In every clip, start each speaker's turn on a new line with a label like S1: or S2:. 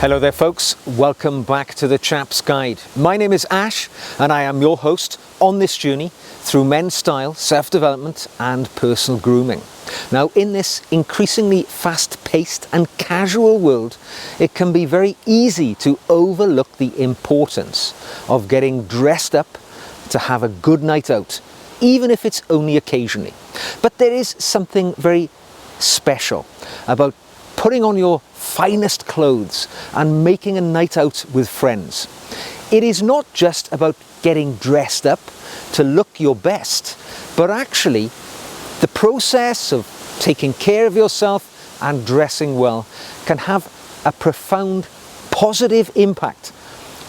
S1: Hello there folks, welcome back to the Chap's Guide. My name is Ash and I am your host on this journey through men's style, self-development and personal grooming. Now in this increasingly fast-paced and casual world, it can be very easy to overlook the importance of getting dressed up to have a good night out, even if it's only occasionally. But there is something very special about putting on your finest clothes and making a night out with friends. It is not just about getting dressed up to look your best, but actually the process of taking care of yourself and dressing well can have a profound positive impact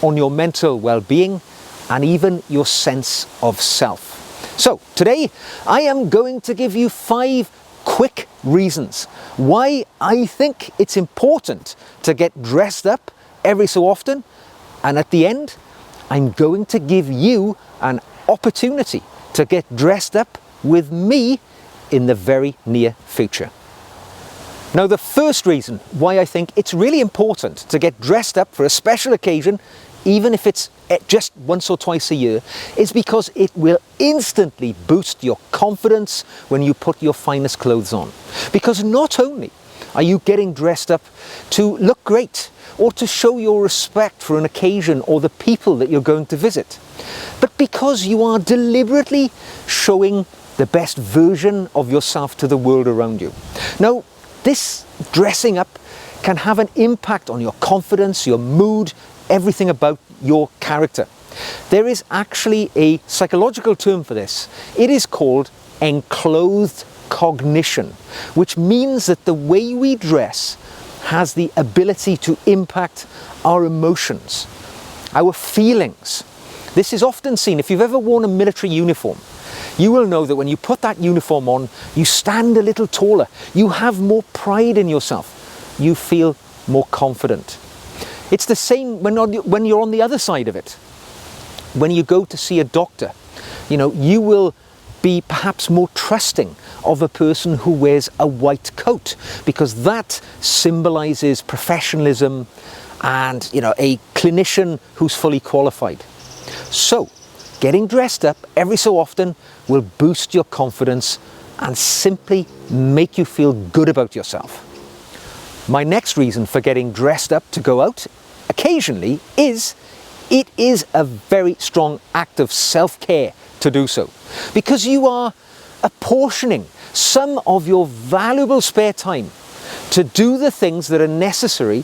S1: on your mental well-being and even your sense of self. So today I am going to give you 5 quick reasons why I think it's important to get dressed up every so often, and at the end I'm going to give you an opportunity to get dressed up with me in the very near future. Now the first reason why I think it's really important to get dressed up for a special occasion, even if it's just once or twice a year, is because it will instantly boost your confidence when you put your finest clothes on. Because not only are you getting dressed up to look great or to show your respect for an occasion or the people that you're going to visit, but because you are deliberately showing the best version of yourself to the world around you. Now, this dressing up can have an impact on your confidence, your mood, everything about your character. There is actually a psychological term for this. It is called enclothed cognition, which means that the way we dress has the ability to impact our emotions, our feelings. This is often seen, if you've ever worn a military uniform, you will know that when you put that uniform on, you stand a little taller, you have more pride in yourself, you feel more confident. It's the same when you're on the other side of it. When you go to see a doctor, you will be perhaps more trusting of a person who wears a white coat, because that symbolizes professionalism and a clinician who's fully qualified. So getting dressed up every so often will boost your confidence and simply make you feel good about yourself. My next reason for getting dressed up to go out occasionally is it is a very strong act of self-care to do so, because you are apportioning some of your valuable spare time to do the things that are necessary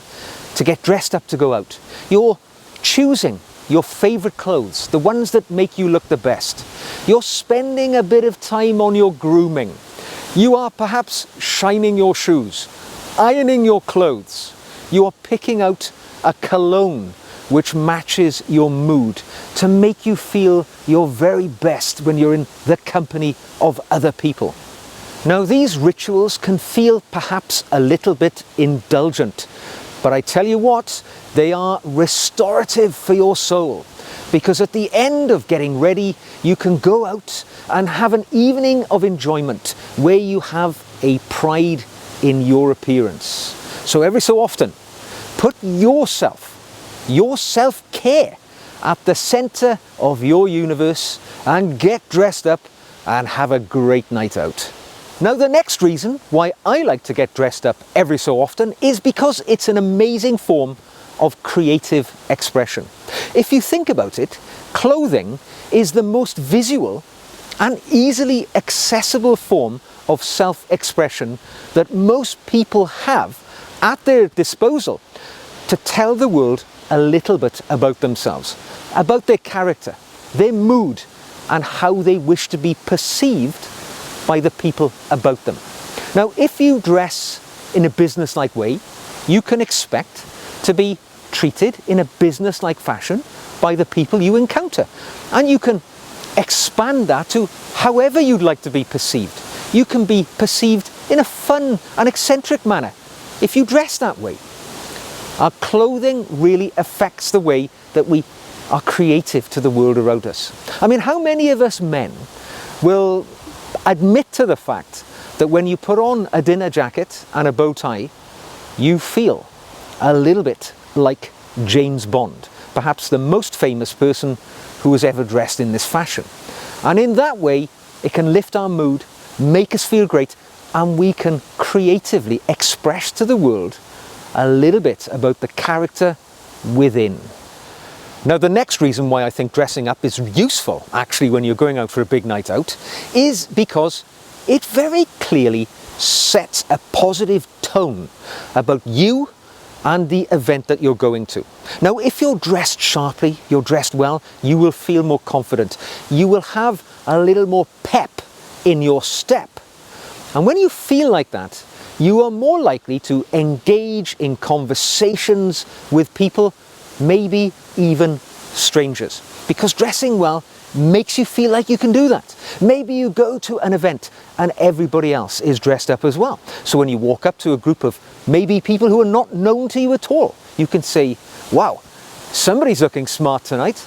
S1: to get dressed up to go out. You're choosing your favorite clothes, the ones that make you look the best. You're spending a bit of time on your grooming. You are perhaps shining your shoes, ironing your clothes. You are picking out a cologne which matches your mood to make you feel your very best when you're in the company of other people. Now these rituals can feel perhaps a little bit indulgent, but I tell you what, they are restorative for your soul, because at the end of getting ready, you can go out and have an evening of enjoyment where you have a pride in your appearance. So every so often, put your self-care at the center of your universe and get dressed up and have a great night out. Now the next reason why I like to get dressed up every so often is because it's an amazing form of creative expression. If you think about it, clothing is the most visual and easily accessible form of self-expression that most people have at their disposal to tell the world a little bit about themselves, about their character, their mood, and how they wish to be perceived by the people about them. Now, if you dress in a business-like way, you can expect to be treated in a business-like fashion by the people you encounter. And you can expand that to however you'd like to be perceived. You can be perceived in a fun and eccentric manner if you dress that way. Our clothing really affects the way that we are creative to the world around us. I mean, how many of us men will admit to the fact that when you put on a dinner jacket and a bow tie, you feel a little bit like James Bond, perhaps the most famous person who was ever dressed in this fashion. And in that way, it can lift our mood, make us feel great, and we can creatively express to the world a little bit about the character within. Now, the next reason why I think dressing up is useful, actually, when you're going out for a big night out, is because it very clearly sets a positive tone about you and the event that you're going to. Now, if you're dressed sharply, you're dressed well, you will feel more confident. You will have a little more pep in your step. And when you feel like that, you are more likely to engage in conversations with people, maybe even strangers, because dressing well makes you feel like you can do that. Maybe you go to an event and everybody else is dressed up as well. So when you walk up to a group of maybe people who are not known to you at all, you can say, wow, somebody's looking smart tonight.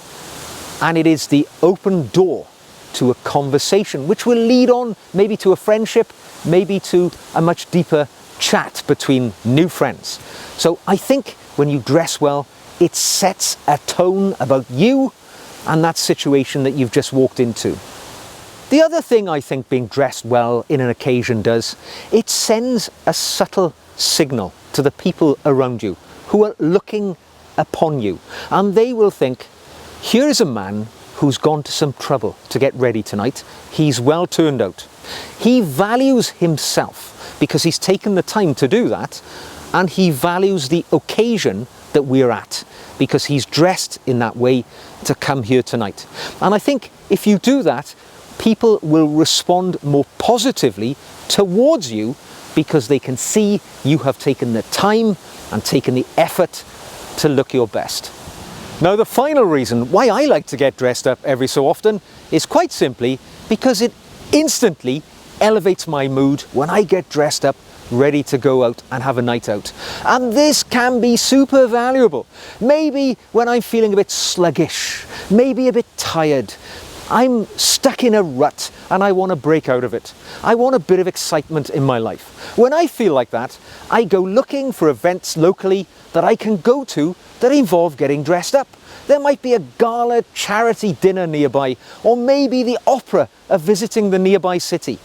S1: And it is the open door to a conversation, which will lead on maybe to a friendship, maybe to a much deeper chat between new friends. So I think when you dress well, it sets a tone about you and that situation that you've just walked into. The other thing I think being dressed well in an occasion does, it sends a subtle signal to the people around you who are looking upon you. And they will think, here is a man who's gone to some trouble to get ready tonight. He's well turned out. He values himself because he's taken the time to do that, and he values the occasion that we're at because he's dressed in that way to come here tonight. And I think if you do that, people will respond more positively towards you because they can see you have taken the time and taken the effort to look your best. Now, the final reason why I like to get dressed up every so often is quite simply because it instantly elevates my mood when I get dressed up, ready to go out and have a night out. And this can be super valuable. Maybe when I'm feeling a bit sluggish, maybe a bit tired, I'm stuck in a rut and I want to break out of it. I want a bit of excitement in my life. When I feel like that, I go looking for events locally that I can go to that involve getting dressed up. There might be a gala charity dinner nearby, or maybe the opera of visiting the nearby city.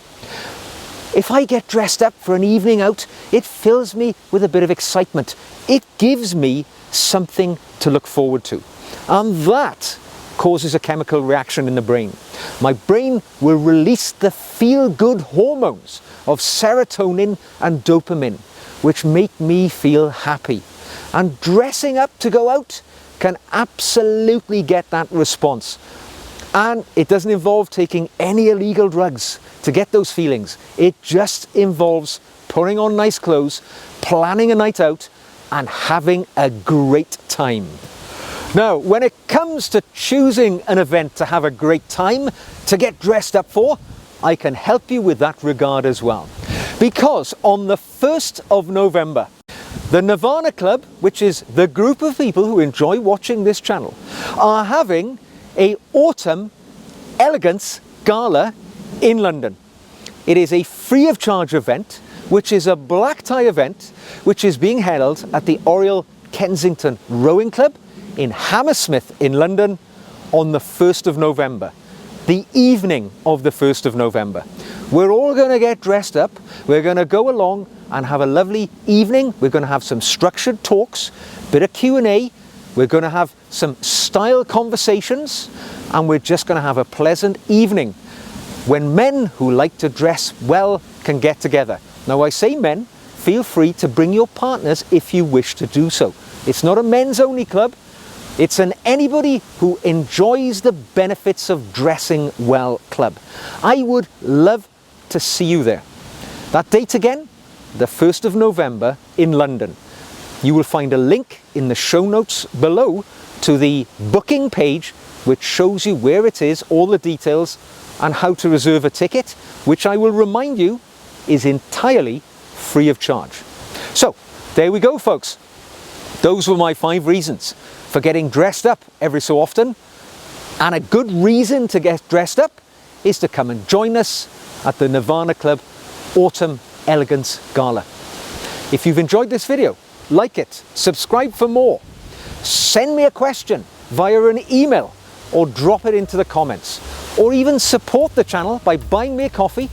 S1: If I get dressed up for an evening out, it fills me with a bit of excitement. It gives me something to look forward to. And that causes a chemical reaction in the brain. My brain will release the feel-good hormones of serotonin and dopamine, which make me feel happy. And dressing up to go out can absolutely get that response. And it doesn't involve taking any illegal drugs to get those feelings. It just involves putting on nice clothes, planning a night out, and having a great time. Now, when it comes to choosing an event to have a great time, to get dressed up for, I can help you with that regard as well. Because on the 1st of November, the Nirvana Club, which is the group of people who enjoy watching this channel, are having an autumn Elegance Gala in London. It is a free of charge event, which is a black tie event, which is being held at the Oriel Kensington Rowing Club in Hammersmith in London on the 1st of November, the evening of the 1st of November. We're all going to get dressed up, we're going to go along and have a lovely evening. We're going to have some structured talks, bit of Q&A, we're going to have some style conversations, and we're just going to have a pleasant evening when men who like to dress well can get together. Now, I say men, feel free to bring your partners if you wish to do so. It's not a men's only club. It's an anybody who enjoys the benefits of dressing well club. I would love to see you there. That date again, the 1st of November in London. You will find a link in the show notes below to the booking page, which shows you where it is, all the details, and how to reserve a ticket, which I will remind you is entirely free of charge. So there we go, folks. Those were my 5 reasons for getting dressed up every so often. And a good reason to get dressed up is to come and join us at the Nirvana Club Autumn Elegance Gala. If you've enjoyed this video, like it, subscribe for more. send me a question via an email or drop it into the comments, or even support the channel by buying me a coffee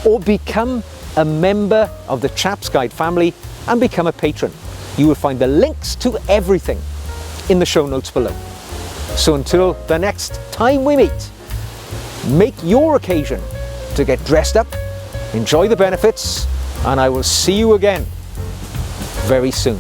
S1: or become a member of the Chap's Guide family and become a patron. You will find the links to everything in the show notes below. So until the next time we meet, make your occasion to get dressed up, enjoy the benefits, and I will see you again very soon.